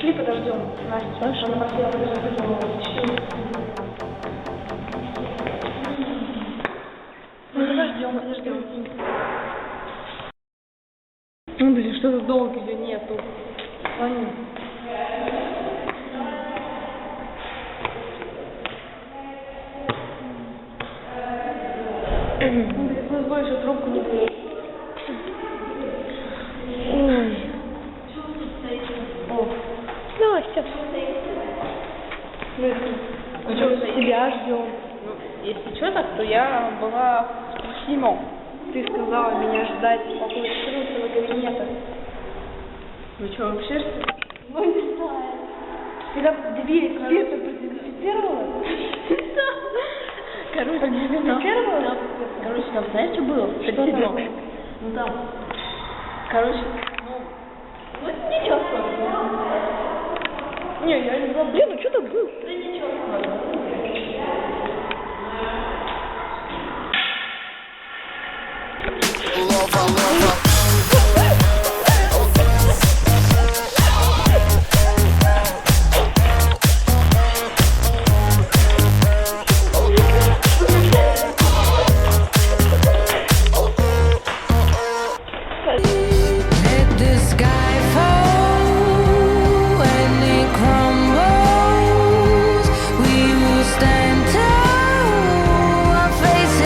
Пошли подождем. Настя, она просила подождать. Подождем. Ну, блин, что-то долго ее нету. Ваня. Пусть больше трубку не берет. Ой. О. Настя. Мы что, тебя ждем? Ну, если что, так, то я была в кино. Ты сказала меня ждать около 14 кабинета. Вы что, вообще что ли? Ну, не знаю. Когда дверь света продезинфицировала? Короче, Продезинфицировала? Короче, там знаешь, что было? Что там? Ну там. Короче, ну ничего сложного. Не, я не забыл. Блин, ну что там было? Да ничего сложного. Let the sky